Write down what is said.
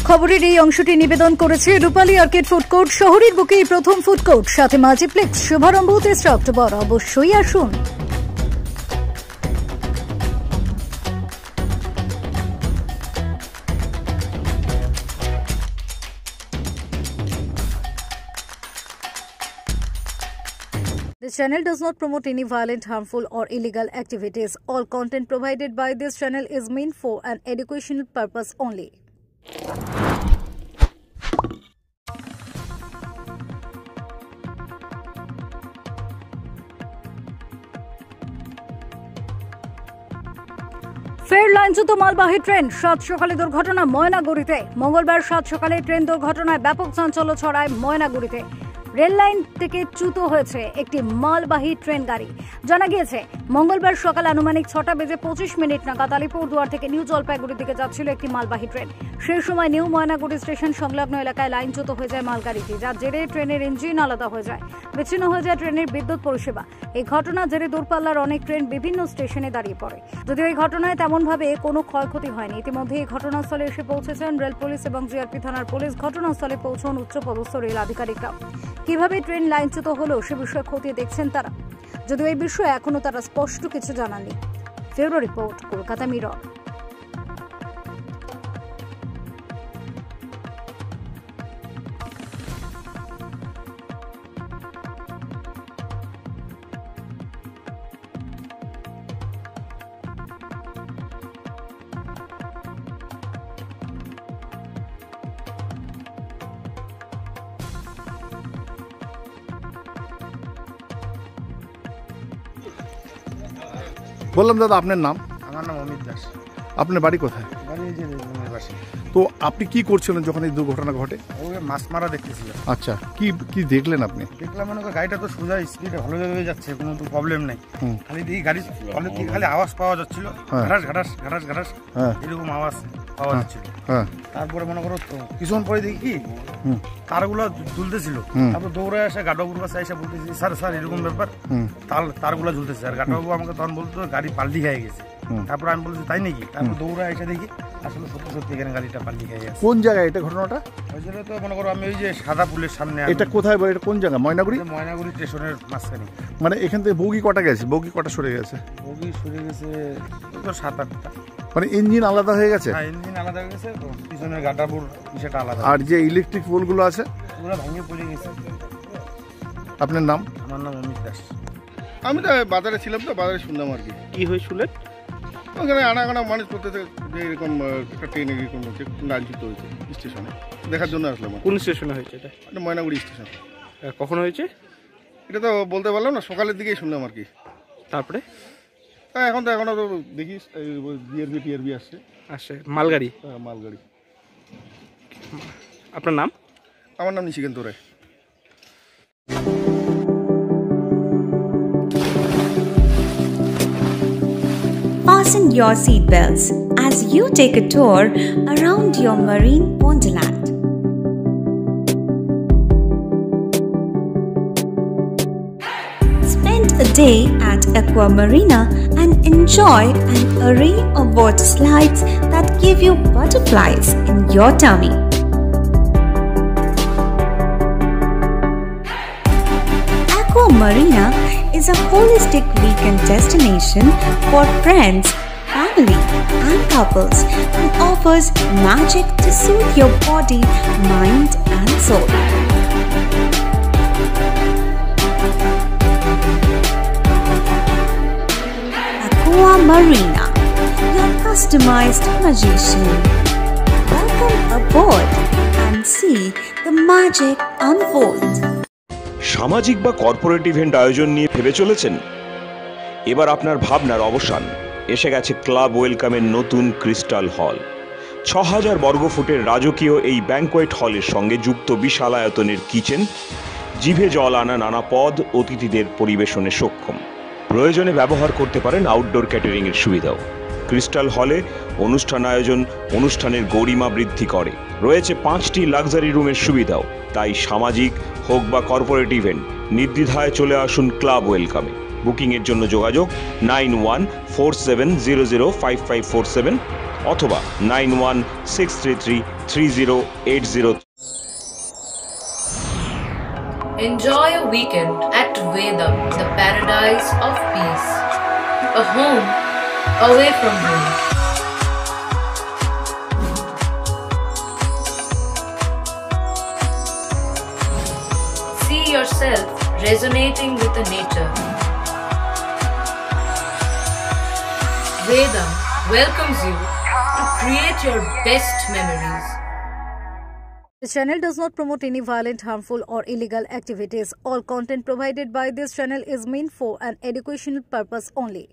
খবরের এই অংশটি নিবেদন করেছে রূপালী আর্কেড ফুড কোর্ট, শহরের বুকেই প্রথম ফুড কোর্ট, সাথে মাল্টিপ্লেক্স। শুভারম্ভ 23 অক্টোবর, অবশ্যই আসুন। This channel does not promote any violent, harmful or illegal activities. All content provided by this channel is meant for an educational purpose only. ফের লাইনচ্যুত মালবাহী train, সাত সকালে দুর্ঘটনা ময়নাগুড়িতে। মঙ্গলবার সাত সকালে ট্রেন দুর্ঘটনায় ব্যাপক চাঞ্চল্য ছড়ায় ময়নাগুড়িতে। রেল লাইন থেকে চ্যুত হয়েছে একটি মালবাহী ট্রেন গাড়ি। জানা গিয়েছে মঙ্গলবার সকাল আনুমানিক 6:25 নাগাদ আলিপুরদুয়ার থেকে নিউ জলপাইগুড়ির দিকে যাচ্ছিল একটি মালবাহী ট্রেন। সেই সময় নিউ ময়নাগুড়ি স্টেশন সংলগ্ন এলাকায় লাইনচ্যুত হয়ে যায় মালগাড়িটি, যার জেরে ট্রেনের ইঞ্জিন আলাদা হয়ে যায়, বিচ্ছিন্ন হয়ে যায় ট্রেনের বিদ্যুৎ পরিষেবা। এই ঘটনার জেরে দূরপাল্লার অনেক ট্রেন বিভিন্ন স্টেশনে দাঁড়িয়ে পড়ে। যদিও এই ঘটনায় তেমনভাবে কোনো ক্ষয়ক্ষতি হয়নি। ইতিমধ্যে এই ঘটনাস্থলে এসে পৌঁছেছেন রেল পুলিশ এবং জিআরপি থানার পুলিশ। ঘটনাস্থলে পৌঁছন উচ্চপদস্থ রেল আধিকারিকরা। কিভাবে ট্রেন লাইনচ্যুত হলো সে বিষয়ে খতিয়ে দেখছেন তারা, যদিও এই বিষয়ে এখনো তারা স্পষ্ট কিছু জানাননি। Bureau report, Kolkata mirror. বললাম দাদা, আপনার নাম? আমার নাম অমিত দাস। আপনার বাড়ি কোথায়? বাড়ি এই যে রেললাইনের পাশে। তো আপনি কি করছিলেন যখন এই দুর্ঘটনা ঘটে? ওকে মাছ মারা দেখতেছিলাম। আচ্ছা, কি দেখলেন আপনি? দেখলাম মনে করি গাড়িটা তো সোজা স্পিডে ভালোভাবে যাচ্ছে, কোনো তো প্রবলেম নেই। খালি এই গাড়ি অনেক খালি আওয়াজ পাওয়া যাচ্ছিল, ঘাটাস ঘাটাস ঘাটাস ঘাটাস এরকম আওয়াজ পাওয়া যাচ্ছিল। তারপরে মনে করো তো কিছুক্ষণ পরে দেখি কি তারগুলো ঝুলতেছিল। তারপর দৌড়ে আসে গাডবাবুর কাছে এসে বলতেছি, স্যার স্যার এরকম ব্যাপার, তারগুলো ঝুলতেছে। আর গাডবাবু আমাকে তখন বলতো গাড়ি পাল্টি খেয়ে গেছে। তারপর আমি বলছি তাই নাকি? তারপর দৌড়ে এসে দেখি আসলে সত্যি সত্যি এখানে গাড়িটা পাল্টি খেয়ে গেছে। কোন জায়গায় এটা ঘটনাটা? ওইজন্য তো মনে করো আমি ওই যে সাদা পুলের সামনে। এটা কোথায় বলে? এটা কোন জায়গা? ময়নাগুড়ি? ময়নাগুড়ি স্টেশনের মাঝখানে। মানে এখান থেকে বগি কটা গেছে? বগি কটা সরে গেছে? বগি সরে গেছে তো 7-8টা। মানে ইঞ্জিন আলাদা হয়ে গেছে? হ্যাঁ, ইঞ্জিন আলাদা হয়ে গেছে, তো পিছনের গাডাবুর সেটা আলাদা। আর যে ইলেকট্রিক পোলগুলো আছে ওগুলো ভেঙে পড়ে গেছে। আপনার নাম? আমার নাম অমিত দাস। আমি তো বাজারে ছিলাম, তো বাজারে শুনলাম আর কি। কি হয়েছিল? ওখানে আনাগানা মানুষ করতেছে যে এরকম একটা ট্রেন এরকম লাইনচ্যুত হয়েছে স্টেশনে, দেখার জন্য আসলাম। কোন স্টেশনে হয়েছে এটা? ময়নাগুড়ি স্টেশন। কখন হয়েছে এটা তো বলতে পারলাম না, সকালের দিকেই শুনলাম আর কি। তারপরে এখন তো এখনো তো দেখিস টিআরবি আসছে মালগাড়ি। হ্যাঁ, মালগাড়ি। আপনার নাম? আমার নাম নিশিকান্ত রায়। Fasten your seatbelts as you take a tour around your marine wonderland. Spend a day at Aqua Marina and enjoy an array of water slides that give you butterflies in your tummy. Aqua Marina is a holistic weekend destination for friends, family, and couples and offers magic to soothe your body, mind, and soul. Aqua Marina, your customized magician. Welcome aboard and see the magic unfold. সামাজিক বা corporate event আয়োজন নিয়ে ভেবে চলেছেন? এবার আপনার ভাবনার অবসান। এসে গেছে ক্লাব ওয়েলকামের নতুন ক্রিস্টাল হল। 6000 বর্গফুটের রাজকীয় এই ব্যাংকোয়েট হলের সঙ্গে যুক্ত বিশাল আয়তনের কিচেন, জিভে জল আনা নানা পদ অতিথিদের পরিবেশনে সক্ষম। প্রয়োজনে ব্যবহার করতে পারেন আউটডোর ক্যাটারিংয়ের সুবিধাও। ক্রিস্টাল হলে অনুষ্ঠান আয়োজন অনুষ্ঠানের গরিমা বৃদ্ধি করে। রয়েছে 5টি লাক্সারি রুমের সুবিধাও। তাই সামাজিক হোক বা কর্পোরেট ইভেন্ট, নির্দ্বিধায় চলে আসুন ক্লাব ওয়েলকামে। বুকিংয়ের জন্য যোগাযোগ 9147005547 অথবা 9163333080। Enjoy a weekend at Vedam, the paradise of peace. A home away from home. See yourself resonating with the nature. Vedam welcomes you to create your best memories. This channel does not promote any violent, harmful or illegal activities. All content provided by this channel is meant for an educational purpose only.